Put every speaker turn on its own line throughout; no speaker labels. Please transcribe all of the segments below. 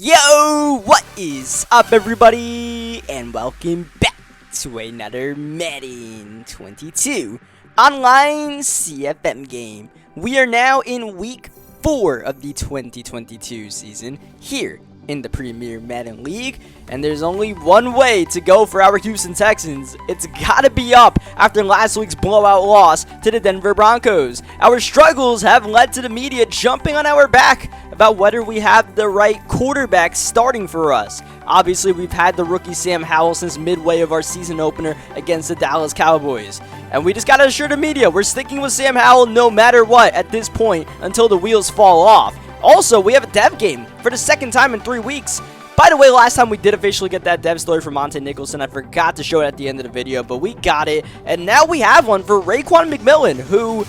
Yo, what is up everybody, and welcome back to another Madden 22 online CFM game. We are now in week 4 of the 2022 season here in the Premier Madden League, and there's only one way to go for our Houston Texans. It's gotta be up after last week's blowout loss to the Denver Broncos. Our struggles have led to the media jumping on our back about whether we have the right quarterback starting for us. Obviously, we've had the rookie Sam Howell since midway of our season opener against the Dallas Cowboys. And we just gotta assure the media we're sticking with Sam Howell no matter what at this point until the wheels fall off. Also, we have a dev game for the second time in 3 weeks. By the way, last time we did officially get that dev story from Monte Nicholson. I forgot to show it at the end of the video, but we got it. And now we have one for Raekwon McMillan, who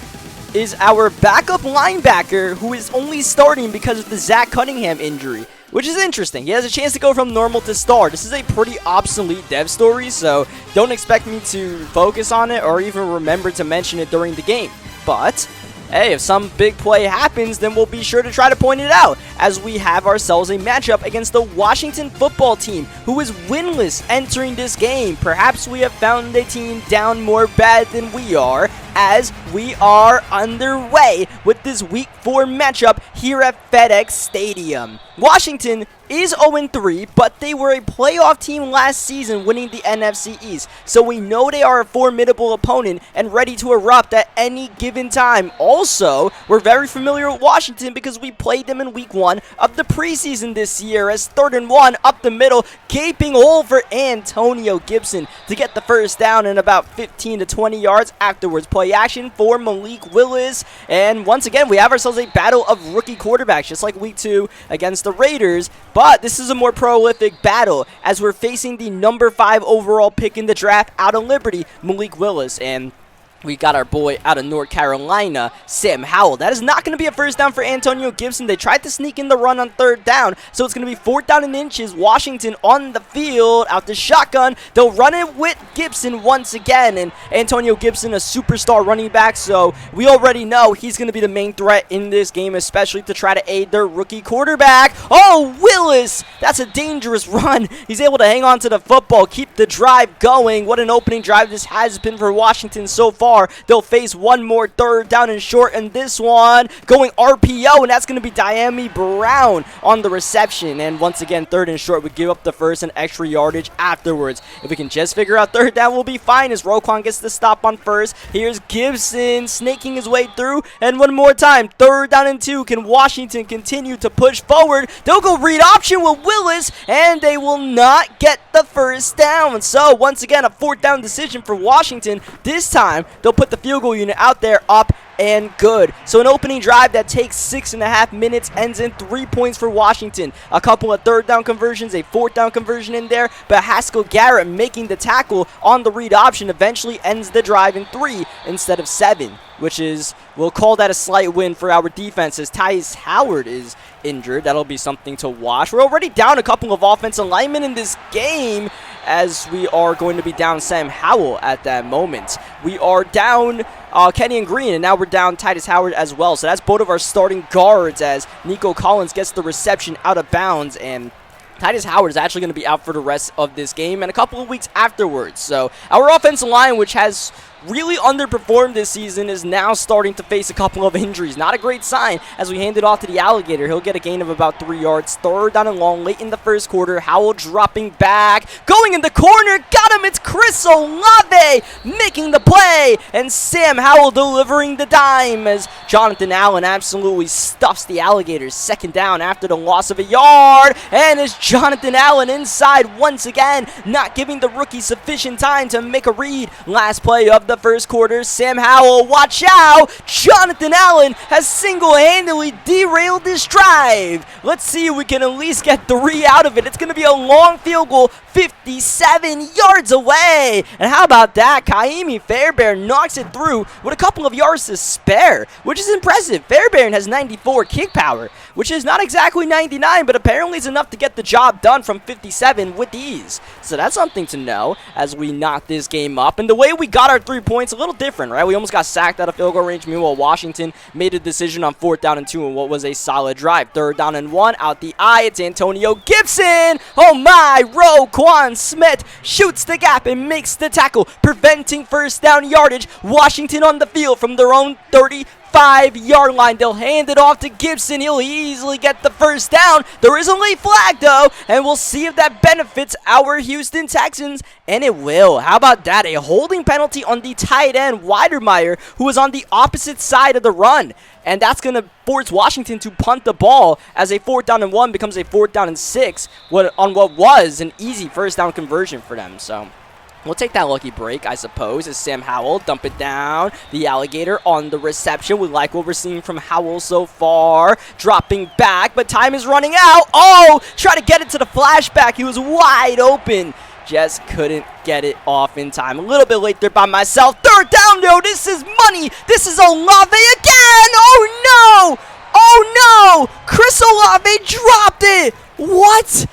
is our backup linebacker who is only starting because of the Zach Cunningham injury, which is interesting. He has a chance to go from normal to star. This is a pretty obsolete dev story, so don't expect me to focus on it or even remember to mention it during the game. But hey, if some big play happens, then we'll be sure to try to point it out, as we have ourselves a matchup against the Washington football team, who is winless entering this game. Perhaps we have found a team down more bad than we are, as we are underway with this Week 4 matchup here at FedEx Stadium. Washington is 0-3, but they were a playoff team last season, winning the NFC East, so we know they are a formidable opponent and ready to erupt at any given time. Also, we're very familiar with Washington because we played them in Week 1 of the preseason this year, as 3rd and 1 up the middle, gaping hole for Antonio Gibson to get the first down in about 15 to 20 yards. Afterwards, play action for Malik Willis, and once again, we have ourselves a battle of rookie quarterbacks, just like Week 2 against the Raiders. But this is a more prolific battle, as we're facing the number 5 overall pick in the draft out of Liberty, Malik Willis, and we got our boy out of North Carolina, Sam Howell. That is not going to be a first down for Antonio Gibson. They tried to sneak in the run on 3rd down, so it's going to be 4th down and inches. Washington on the field, out the shotgun. They'll run it with Gibson once again, and Antonio Gibson, a superstar running back, so we already know he's going to be the main threat in this game, especially to try to aid their rookie quarterback. Oh, Willis! That's a dangerous run. He's able to hang on to the football, keep the drive going. What an opening drive this has been for Washington so far. They'll face one more 3rd down and short, and this one going RPO, and that's going to be Diami Brown on the reception. And once again, 3rd and short would give up the first and extra yardage afterwards. If we can just figure out 3rd down, we'll be fine, as Roquan gets the stop on 1st. Here's Gibson snaking his way through, and one more time, 3rd down and 2. Can Washington continue to push forward? They'll go read option with Willis, and they will not get the first down. So once again, a 4th down decision for Washington. This time, they'll put the field goal unit out there, up and good. So an opening drive that takes 6.5 minutes ends in 3 points for Washington. A couple of 3rd down conversions, a 4th down conversion in there, but Haskell Garrett making the tackle on the read option eventually ends the drive in 3 instead of 7, which is, we'll call that a slight win for our defense, as Tyus Howard is injured. That'll be something to watch. We're already down a couple of offensive linemen in this game, as we are going to be down Sam Howell at that moment. We are down Kenyon Green, and now we're down Tyus Howard as well. So that's both of our starting guards, as Nico Collins gets the reception out of bounds, and Tyus Howard is actually going to be out for the rest of this game and a couple of weeks afterwards. So our offensive line, which has really underperformed this season, is now starting to face a couple of injuries. Not a great sign, as we hand it off to the alligator. He'll get a gain of about 3 yards. 3rd down and long late in the 1st quarter. Howell dropping back, going in the corner, got him. It's Chris Olave making the play, and Sam Howell delivering the dime, as Jonathan Allen absolutely stuffs the alligators. 2nd down after the loss of a yard, and as Jonathan Allen inside once again, not giving the rookie sufficient time to make a read. Last play of the 1st quarter, Sam Howell, watch out! Jonathan Allen has single-handedly derailed this drive. Let's see if we can at least get 3 out of it. It's going to be a long field goal, 57 yards away. And how about that? Kaimi Fairbairn knocks it through with a couple of yards to spare, which is impressive. Fairbairn has 94 kick power, which is not exactly 99, but apparently is enough to get the job done from 57 with ease. So that's something to know as we knock this game up. And the way we got our 3 3 points, a little different, right? We almost got sacked out of field goal range. Meanwhile, Washington made a decision on 4th down and 2 in what was a solid drive. 3rd down and 1, out the eye, it's Antonio Gibson. Oh my, Roquan Smith shoots the gap and makes the tackle, preventing 1st down yardage. Washington on the field from their own 35-yard line. They'll hand it off to Gibson. He'll easily get the 1st down. There is a late flag, though, and we'll see if that benefits our Houston Texans, and it will. How about that? A holding penalty on the tight end, Weidermeyer, who was on the opposite side of the run. And that's going to force Washington to punt the ball as a 4th down and 1 becomes a 4th down and 6 on what was an easy 1st down conversion for them. So we'll take that lucky break, I suppose, as Sam Howell dump it down. The alligator on the reception. We like what we're seeing from Howell so far. Dropping back, but time is running out. Oh, try to get it to the flashback. He was wide open. Just couldn't get it off in time. A little bit late there by myself. 3rd down, though. This is money. This is Olave again. Oh, no. Oh, no. Chris Olave dropped it. What?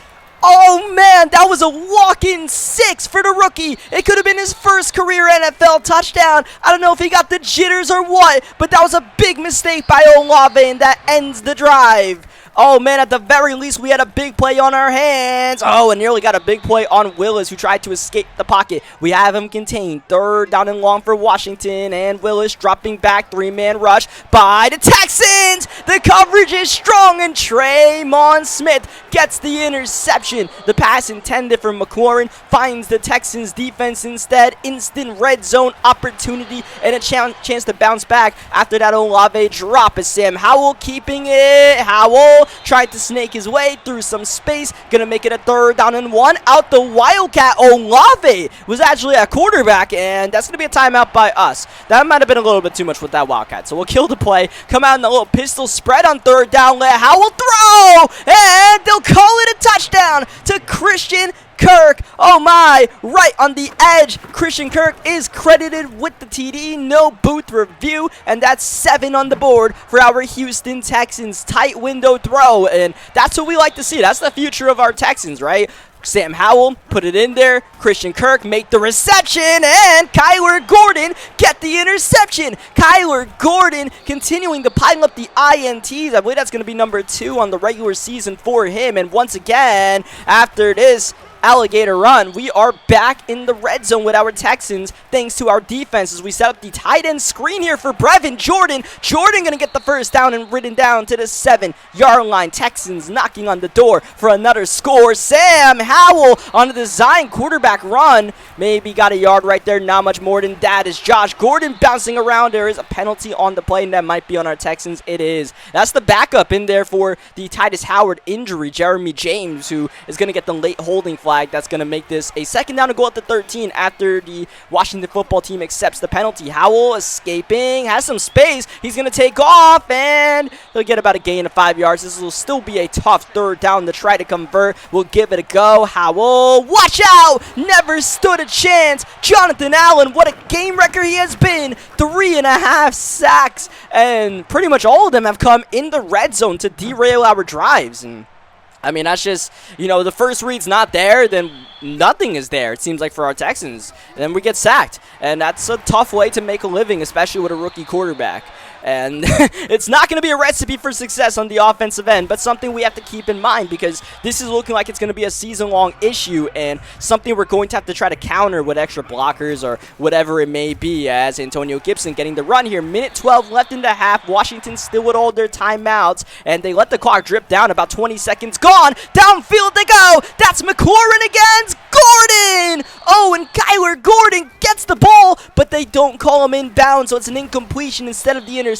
Oh, man, that was a walk-in 6 for the rookie. It could have been his first career NFL touchdown. I don't know if he got the jitters or what, but that was a big mistake by Olave, and that ends the drive. Oh, man, at the very least, we had a big play on our hands. Oh, and nearly got a big play on Willis, who tried to escape the pocket. We have him contained. 3rd down and long for Washington, and Willis dropping back. 3-man rush by the Texans. The coverage is strong, and Tremon Smith gets the interception. The pass intended for McLaurin finds the Texans defense instead. Instant red zone opportunity and a chance to bounce back after that Olave drop. Is Sam Howell keeping it? Howell tried to snake his way through some space. Gonna make it a 3rd down and 1. Out the Wildcat. Olave was actually a quarterback, and that's gonna be a timeout by us. That might have been a little bit too much with that Wildcat. So we'll kill the play. Come out in the little pistol spread on 3rd down. Let Howell throw, and they'll call it a touchdown to Christian Kirk. Oh my, right on the edge. Christian Kirk is credited with the TD, no booth review, and that's 7 on the board for our Houston Texans. Tight window throw, and that's what we like to see. That's the future of our Texans, right? Sam Howell put it in there. Christian Kirk make the reception, and Kyler Gordon get the interception. Kyler Gordon continuing to pile up the INTs. I believe that's going to be number 2 on the regular season for him. And once again, after this alligator run, we are back in the red zone with our Texans thanks to our defense as we set up the tight end screen here for Brevin Jordan. Jordan gonna get the 1st down and ridden down to the 7-yard line. Texans knocking on the door for another score. Sam Howell on a design quarterback run, maybe got a yard right there, not much more than that. Is Josh Gordon bouncing around? There is a penalty on the play, and that might be on our Texans. It is. That's the backup in there for the Titus Howard injury, Jeremy James, who is gonna get the late holding flag. That's going to make this a 2nd down to go at the 13 after the Washington football team accepts the penalty. Howell escaping, has some space. He's going to take off, and he'll get about a gain of 5 yards. This will still be a tough 3rd down to try to convert. We'll give it a go. Howell, watch out! Never stood a chance. Jonathan Allen, what a game wrecker he has been. 3.5 sacks, and pretty much all of them have come in the red zone to derail our drives. And I mean, that's just, you know, the first read's not there, then nothing is there, it seems like, for our Texans. And then we get sacked. And that's a tough way to make a living, especially with a rookie quarterback. And it's not going to be a recipe for success on the offensive end, but something we have to keep in mind because this is looking like it's going to be a season-long issue and something we're going to have to try to counter with extra blockers or whatever it may be, as Antonio Gibson getting the run here. Minute 12 left in the half. Washington still with all their timeouts, and they let the clock drip down. About 20 seconds gone. Downfield they go. That's McLaurin against Gordon. Oh, and Kyler Gordon gets the ball, but they don't call him inbound, so it's an incompletion instead of the interception.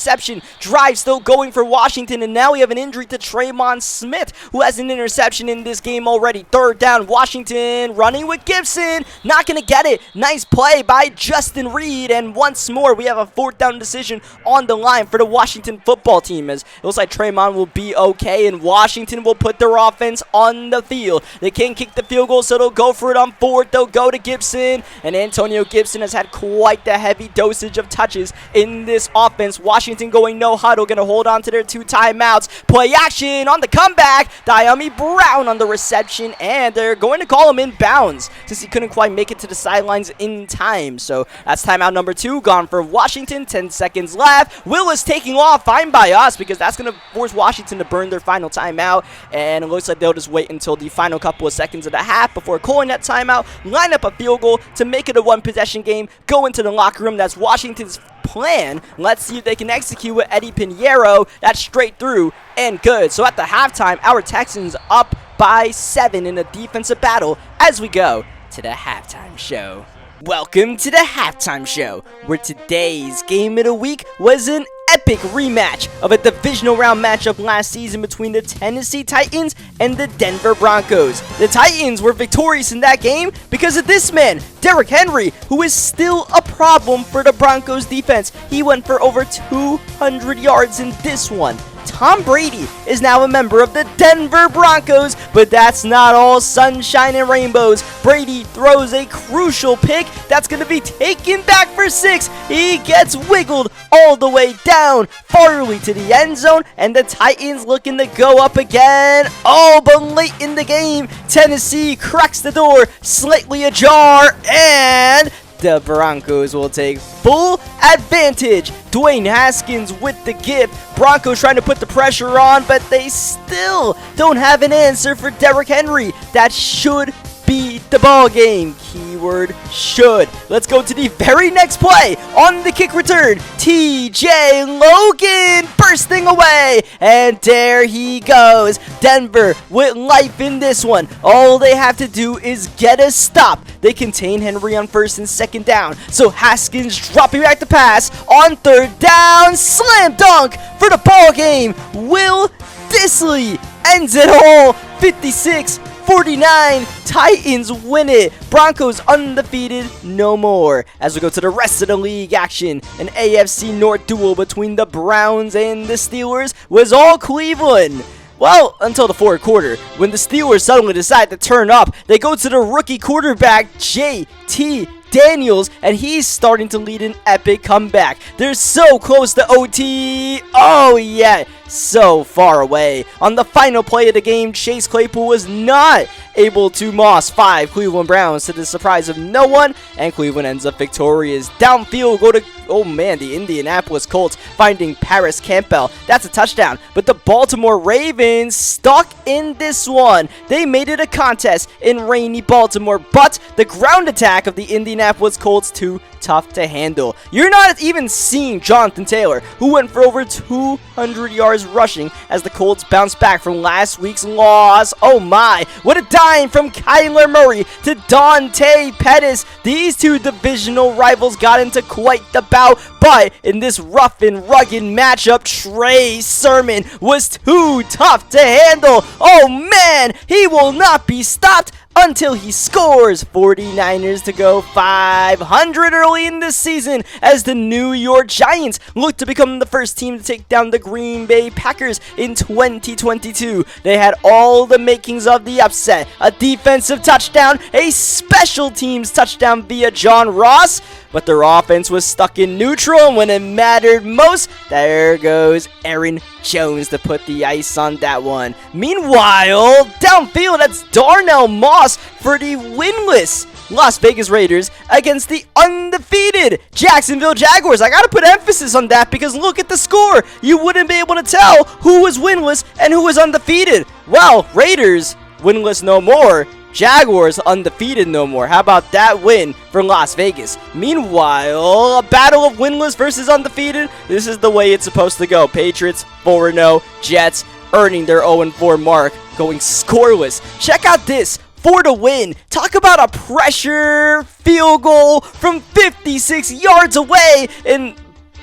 Drive still going for Washington, and now we have an injury to Tremon Smith, who has an interception in this game already. 3rd down, Washington running with Gibson. Not going to get it. Nice play by Justin Reed, and once more we have a 4th down decision on the line for the Washington football team, as it looks like Tremon will be okay, and Washington will put their offense on the field. They can't kick the field goal, so they'll go for it on 4th short. They'll go to Gibson, and Antonio Gibson has had quite the heavy dosage of touches in this offense. Washington going no huddle, going to hold on to their 2 timeouts. Play action on the comeback. Diami Brown on the reception, and they're going to call him in bounds since he couldn't quite make it to the sidelines in time. So that's timeout number 2 gone for Washington. 10 seconds left. Willis taking off. Fine by us because that's going to force Washington to burn their final timeout, and it looks like they'll just wait until the final couple of seconds of the half before calling that timeout, line up a field goal to make it a 1-possession game, go into the locker room. That's Washington's plan. Let's see if they can execute with Eddie Pinheiro. That's straight through and good. So at the halftime, our Texans up by 7 in a defensive battle as we go to the halftime show. Welcome to the halftime show, where today's game of the week was an epic rematch of a divisional round matchup last season between the Tennessee Titans and the Denver Broncos. The Titans were victorious in that game because of this man, Derrick Henry, who is still a problem for the Broncos defense. He went for over 200 yards in this one. Tom Brady is now a member of the Denver Broncos, but that's not all sunshine and rainbows. Brady throws a crucial pick that's going to be taken back for 6. He gets wiggled all the way down farly to the end zone, and the Titans looking to go up again. Oh, but late in the game, Tennessee cracks the door slightly ajar, and the Broncos will take full advantage. Dwayne Haskins with the gift. Broncos trying to put the pressure on, but they still don't have an answer for Derrick Henry. That should be the ball game. Keyword should. Let's go to the very next play. On the kick return, TJ Logan bursting away, and there he goes. Denver with life in this one. All they have to do is get a stop. They contain Henry on 1st and 2nd down, so Haskins dropping back the pass on 3rd down. Slam dunk for the ball game. Will Dissly ends it all. 56-49, Titans win it. Broncos undefeated no more. As we go to the rest of the league action, an AFC North duel between the Browns and the Steelers was all Cleveland. Well, until the 4th quarter, when the Steelers suddenly decide to turn up. They go to the rookie quarterback, J.T. Daniels, and he's starting to lead an epic comeback. They're so close to OT. Oh, yeah, so far away. On the final play of the game, Chase Claypool was not able to moss 5 Cleveland Browns to the surprise of no one, and Cleveland ends up victorious. Downfield go to, oh man, the Indianapolis Colts finding Paris Campbell. That's a touchdown, but the Baltimore Ravens stuck in this one. They made it a contest in rainy Baltimore, but the ground attack of the Indianapolis Colts too tough to handle. You're not even seeing Jonathan Taylor, who went for over 200 yards rushing as the Colts bounced back from last week's loss. Oh my, what a dime from Kyler Murray to Dante Pettis. These two divisional rivals got into quite the bout, but in this rough and rugged matchup, Trey Sermon was too tough to handle. Oh man, he will not be stopped until he scores. 49ers to go 500 early in this season as the New York Giants look to become the first team to take down the Green Bay Packers in 2022. They had all the makings of the upset. A defensive touchdown, a special teams touchdown via John Ross, but their offense was stuck in neutral, and when it mattered most, there goes Aaron Jones to put the ice on that one. Meanwhile, downfield, that's Darnell Moss for the winless Las Vegas Raiders against the undefeated Jacksonville Jaguars. I gotta put emphasis on that because look at the score. You wouldn't be able to tell who was winless and who was undefeated. Well, Raiders winless no more. Jaguars undefeated no more. How about that win for Las Vegas? Meanwhile, a battle of winless versus undefeated. This is the way it's supposed to go. Patriots 4-0. Jets earning their 0-4 mark, going scoreless. Check out this. For the win. Talk about a pressure field goal from 56 yards away in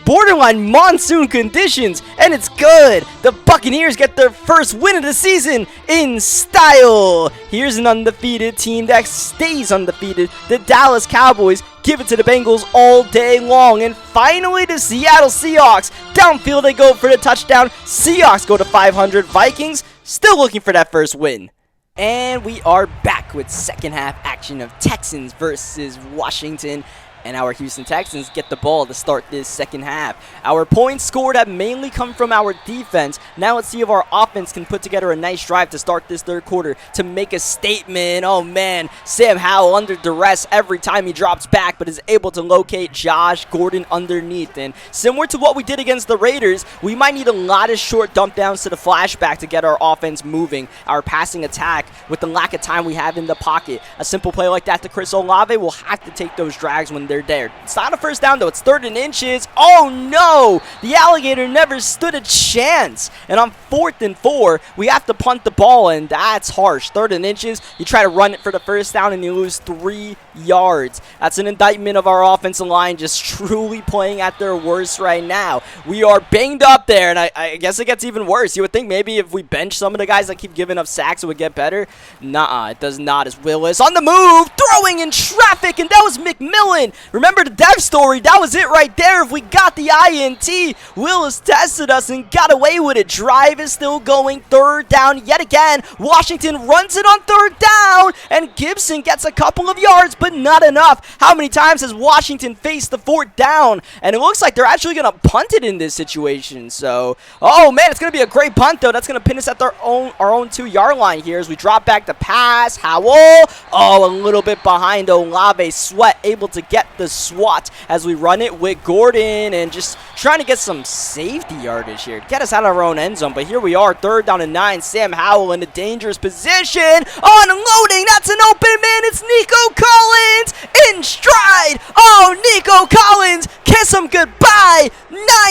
borderline monsoon conditions, and it's good. The Buccaneers get their first win of the season in style. Here's an undefeated team that stays undefeated. The Dallas Cowboys give it to the Bengals all day long. And finally, the Seattle Seahawks. Downfield, they go for the touchdown. Seahawks go to 500. Vikings still looking for that first win. And we are back with second half action of Texans versus Washington. And our Houston Texans get the ball to start this second half. Our points scored have mainly come from our defense. Now let's see if our offense can put together a nice drive to start this third quarter to make a statement. Oh man, Sam Howell under duress every time he drops back, but is able to locate Josh Gordon underneath. And similar to what we did against the Raiders, we might need a lot of short dump downs to the flashback to get our offense moving, our passing attack with the lack of time we have in the pocket. A simple play like that to Chris Olave will have to take those drags when they're there. It's not a first down though, it's 3rd and inches. Oh no! The alligator never stood a chance. And on 4th and 4, we have to punt the ball, and that's harsh. 3rd and inches, you try to run it for the first down and you lose 3 yards. That's an indictment of our offensive line just truly playing at their worst right now. We are banged up there, and I guess it gets even worse. You would think maybe if we bench some of the guys that keep giving up sacks, it would get better. Nuh-uh, it does not, as Willis on the move, throwing in traffic, and that was McMillan. Remember the dev story? That was it right there. If we got the INT, Willis tested us and got away with it. Drive is still going. 3rd down yet again. Washington runs it on 3rd down, and Gibson gets a couple of yards, but not enough. How many times has Washington faced the 4th down? And it looks like they're actually going to punt it in this situation. So, oh man, it's going to be a great punt though. That's going to pin us at our own 2-yard line here as we drop back to pass. Howell, oh, a little bit behind Olave. Sweat able to get the swat as we run it with Gordon and just trying to get some safety yardage here to get us out of our own end zone. But here we are, 3rd down and 9. Sam Howell in a dangerous position. Unloading, that's an open man. It's Nico Collins in stride. Oh, Nico Collins, kiss him goodbye.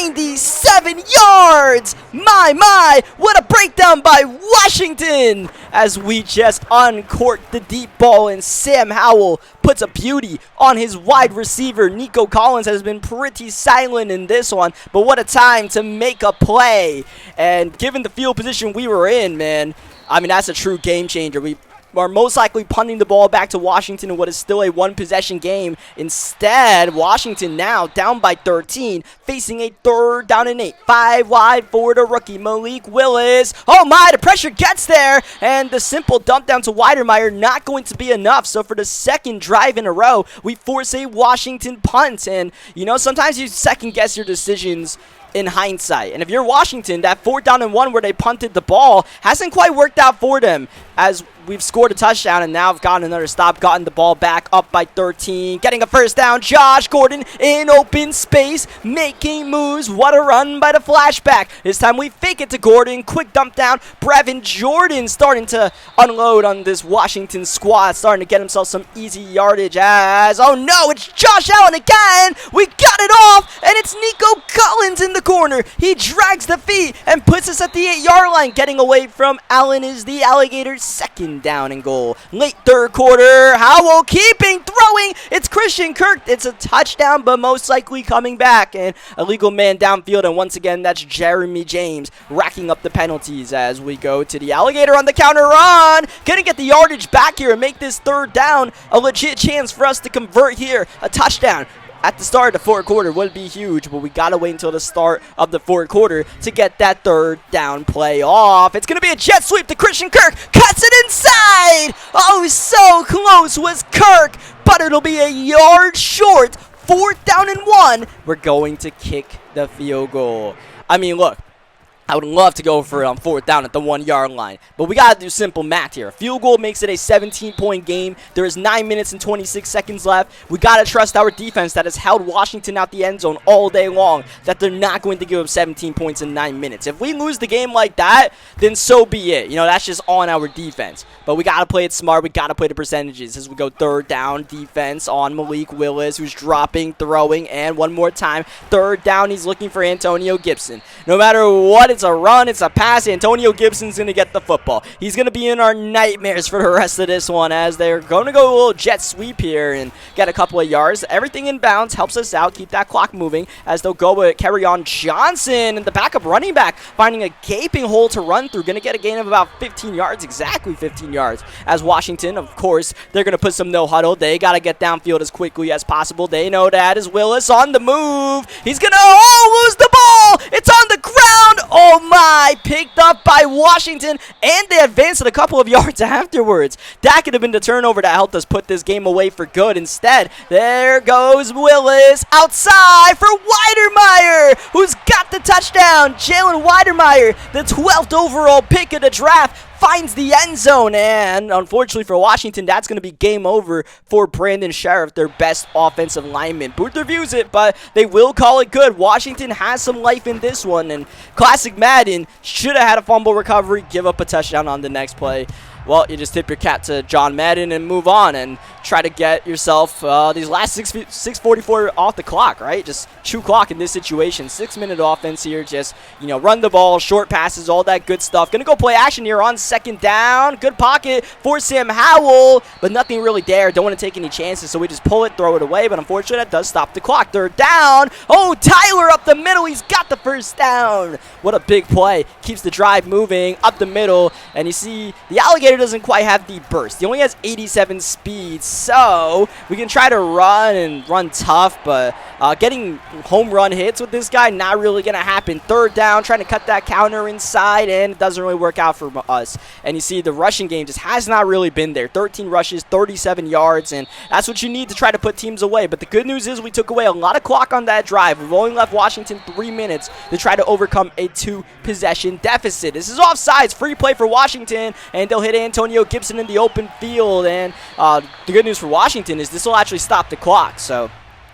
97 yards. My, what a breakdown by Washington as we just uncorked the deep ball, and Sam Howell puts a beauty on his wide receiver. Nico Collins has been pretty silent in this one, but what a time to make a play. And given the field position we were in, man, I mean, that's a true game changer. We are most likely punting the ball back to Washington in what is still a 1-possession game. Instead, Washington now down by 13, facing a 3rd down and 8. 5 wide for the rookie, Malik Willis. Oh my, the pressure gets there, and the simple dump down to Weidermeyer not going to be enough. So for the 2nd drive in a row, we force a Washington punt. And, you know, sometimes you second guess your decisions in hindsight. And if you're Washington, that 4th down and 1 where they punted the ball hasn't quite worked out for them, as we've scored a touchdown and now have gotten another stop, gotten the ball back up by 13, getting a first down. Josh Gordon in open space, making moves. What a run by the flashback. This time we fake it to Gordon. Quick dump down. Brevin Jordan starting to unload on this Washington squad, starting to get himself some easy yardage as, oh no, it's Josh Allen again. We got it off, and it's Nico Collins in the corner. He drags the feet and puts us at the 8-yard line. Getting away from Allen is the Alligators. 2nd down and goal. Late 3rd quarter. Howell keeping throwing. It's Christian Kirk. It's a touchdown, but most likely coming back. And a legal man downfield. And once again, that's Jeremy James racking up the penalties as we go to the Alligator on the counter run. Gonna get the yardage back here and make this 3rd down a legit chance for us to convert here. A touchdown at the start of the 4th quarter would be huge, but we gotta wait until the start of the 4th quarter to get that 3rd down play off. It's gonna be a jet sweep to Christian Kirk, cuts it inside. Oh, so close was Kirk, but it'll be a yard short. 4th down and 1. We're going to kick the field goal. I mean, look, I would love to go for it on 4th down at the 1-yard line, but we got to do simple math here. A field goal makes it a 17-point game. There is 9 minutes and 26 seconds left. We got to trust our defense that has held Washington out the end zone all day long, that they're not going to give up 17 points in 9 minutes. If we lose the game like that, then so be it. You know, that's just on our defense. But we got to play it smart. We got to play the percentages as we go 3rd down defense on Malik Willis, who's dropping, throwing, and one more time. 3rd down, he's looking for Antonio Gibson. No matter what, it's a run, it's a pass. Antonio Gibson's going to get the football. He's going to be in our nightmares for the rest of this one as they're going to go a little jet sweep here and get a couple of yards. Everything in bounds helps us out, keep that clock moving as they'll go with Kerryon Johnson and the backup running back finding a gaping hole to run through. Going to get a gain of about 15 yards, exactly 15 yards. As Washington, of course, they're going to put some no huddle. They got to get downfield as quickly as possible. They know that as Willis on the move. He's going to lose the ball. It's on the ground. Oh my, picked up by Washington, and they advanced it a couple of yards afterwards. That could have been the turnover that helped us put this game away for good. Instead, there goes Willis outside for Weidermeyer, who's got the touchdown. Jalen Weidermeyer, the 12th overall pick of the draft, finds the end zone, and unfortunately for Washington, that's going to be game over for Brandon Sheriff, their best offensive lineman. Booth reviews it, but they will call it good. Washington has some life in this one, and classic Madden should have had a fumble recovery, give up a touchdown on the next play. Well, you just tip your cap to John Madden and move on and try to get yourself these last 6:44 off the clock, right? Just chew clock in this situation. 6-minute offense here. Just, run the ball, short passes, all that good stuff. Going to go play action here on second down. Good pocket for Sam Howell, but nothing really there. Don't want to take any chances, so we just pull it, throw it away, but unfortunately that does stop the clock. Third down. Oh, Tyler up the middle. He's got the first down. What a big play. Keeps the drive moving up the middle, and you see the Alligator doesn't quite have the burst. He only has 87 speed, so we can try to run tough, but getting home run hits with this guy, not really going to happen. Third down, trying to cut that counter inside, and it doesn't really work out for us. And you see the rushing game just has not really been there. 13 rushes, 37 yards, and that's what you need to try to put teams away. But the good news is we took away a lot of clock on that drive. We've only left Washington 3 minutes to try to overcome a 2-possession deficit. This is offsides, free play for Washington, and they'll hit Antonio Gibson in the open field. And the good news for Washington is this will actually stop the clock. So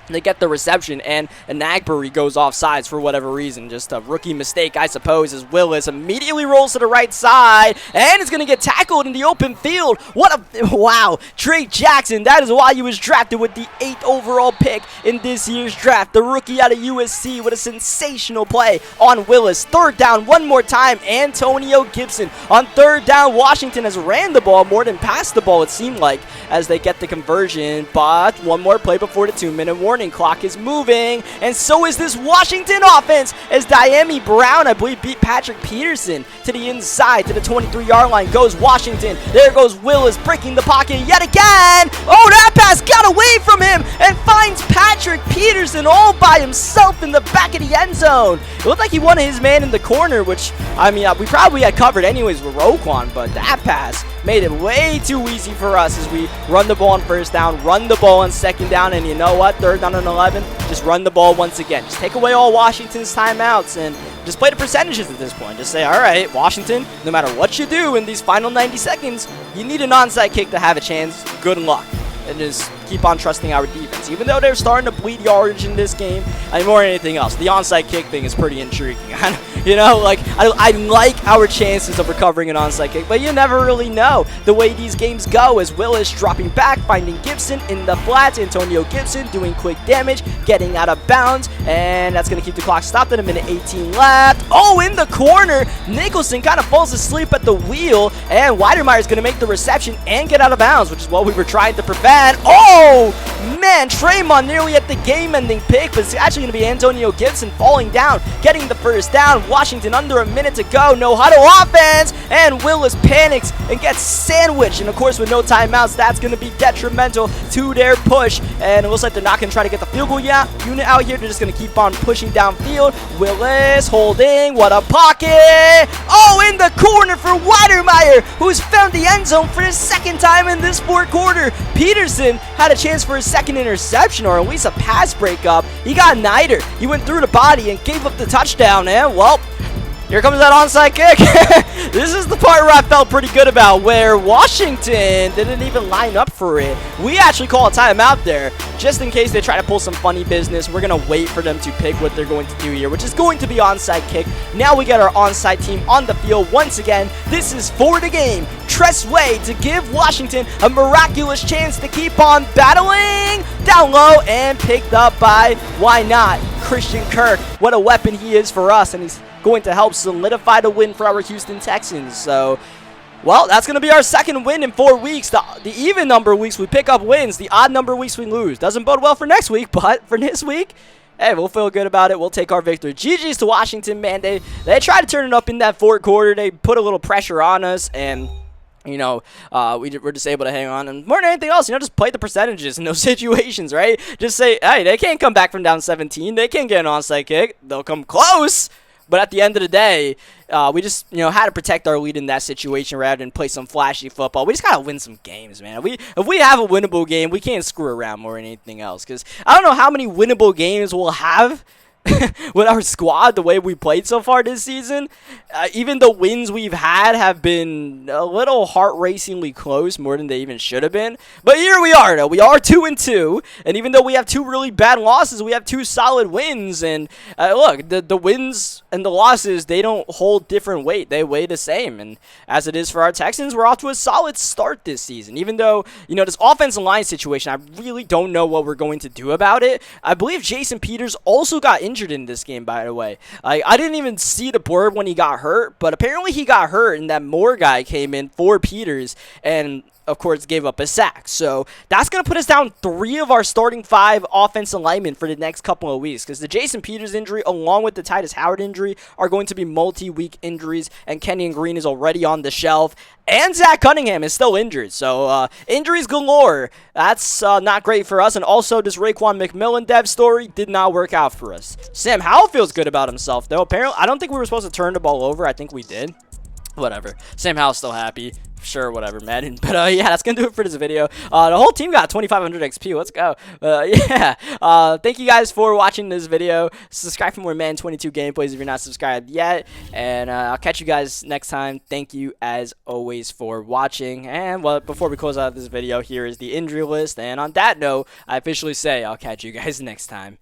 they get the reception, and Nagbury goes offsides for whatever reason. Just a rookie mistake, I suppose, as Willis immediately rolls to the right side and is going to get tackled in the open field. Wow. Trey Jackson, that is why he was drafted with the 8th overall pick in this year's draft. The rookie out of USC with a sensational play on Willis. Third down, one more time, Antonio Gibson. On third down, Washington has ran the ball more than passed the ball, it seemed like, as they get the conversion. But one more play before the 2-minute warning clock is moving, and so is this Washington offense, as Diami Brown, I believe, beat Patrick Peterson to the inside, to the 23-yard line goes Washington. There goes Willis, breaking the pocket yet again. Oh, that pass got away from him and finds Patrick Peterson all by himself in the back of the end zone. It looked like he wanted his man in the corner, which, I mean, we probably had covered anyways with Roquan, but that pass made it way too easy for us as we run the ball on first down, run the ball on second down, and you know what? Third down and 11, just run the ball once again. Just take away all Washington's timeouts and just play the percentages at this point. Just say, all right, Washington, no matter what you do in these final 90 seconds, you need an onside kick to have a chance. Good luck. And just keep on trusting our defense. Even though they're starting to bleed yardage in this game, more than anything else, the onside kick thing is pretty intriguing. I like our chances of recovering an onside kick, but you never really know the way these games go, as Willis dropping back, finding Gibson in the flats. Antonio Gibson doing quick damage, getting out of bounds, and that's going to keep the clock stopped at a minute 18 left. Oh, in the corner, Nicholson kind of falls asleep at the wheel, and Weidermeyer is going to make the reception and get out of bounds, which is what we were trying to prevent. Oh, man, Tremont nearly at the game-ending pick, but it's actually going to be Antonio Gibson falling down, getting the first down. Washington under a minute to go, no huddle offense, and Willis panics and gets sandwiched. And of course, with no timeouts, that's going to be detrimental to their push. And it looks like they're not going to try to get the field goal unit out here. They're just going to keep on pushing downfield. Willis holding, what a pocket! Oh, in the corner for Weidermeyer, who's found the end zone for the second time in this fourth quarter. Peterson had a chance for his second interception, or at least a pass breakup. He got neither. He went through the body and gave up the touchdown, and well, here comes that onside kick. This is the part where I felt pretty good about, where Washington didn't even line up for it. We actually call a timeout there, just in case they try to pull some funny business. We're going to wait for them to pick what they're going to do here, which is going to be onside kick. Now we get our onside team on the field once again. This is for the game. Tress Way to give Washington a miraculous chance to keep on battling. Down low and picked up by, why not, Christian Kirk. What a weapon he is for us, and he's going to help solidify the win for our Houston Texans. So, well, that's going to be our second win in 4 weeks. The even number of weeks we pick up wins, the odd number of weeks we lose. Doesn't bode well for next week, but for this week, hey, we'll feel good about it. We'll take our victory. GG's to Washington, man. They tried to turn it up in that fourth quarter. They put a little pressure on us, and we're just able to hang on. And more than anything else, just play the percentages in those situations, right? Just say, hey, they can't come back from down 17. They can't get an onside kick. They'll come close, But at the end of the day, we just, had to protect our lead in that situation rather than play some flashy football. We just got to win some games, man. If we have a winnable game, we can't screw around more than anything else. Because I don't know how many winnable games we'll have with our squad the way we played so far this season. Even the wins we've had have been a little heart-racingly close, more than they even should have been. But here we are, though. We are 2-2, and even though we have 2 really bad losses, we have 2 solid wins. And look, the wins and the losses, they don't hold different weight. They weigh the same. And as it is for our Texans, we're off to a solid start this season. Even though, this offensive line situation, I really don't know what we're going to do about it. I believe Jason Peters also got injured in this game, by the way. I didn't even see the board when he got hurt, but apparently he got hurt, and that Moore guy came in for Peters and of course gave up a sack. So that's going to put us down 3 of our starting 5 offensive linemen for the next couple of weeks, because the Jason Peters injury along with the Titus Howard injury are going to be multi-week injuries, and Kenyon Green is already on the shelf, and Zach Cunningham is still injured. So injuries galore. That's not great for us. And also this Raekwon McMillan dev story did not work out for us. Sam Howell feels good about himself, though. Apparently, I don't think we were supposed to turn the ball over. I think we did. Whatever. Sam Howell's still happy. Sure, whatever, Madden. But yeah, that's gonna do it for this video. The whole team got 2,500 XP. Let's go. Yeah. Thank you guys for watching this video. Subscribe for more Madden 22 gameplays if you're not subscribed yet. And I'll catch you guys next time. Thank you as always for watching. And well, before we close out this video, here is the injury list. And on that note, I officially say I'll catch you guys next time.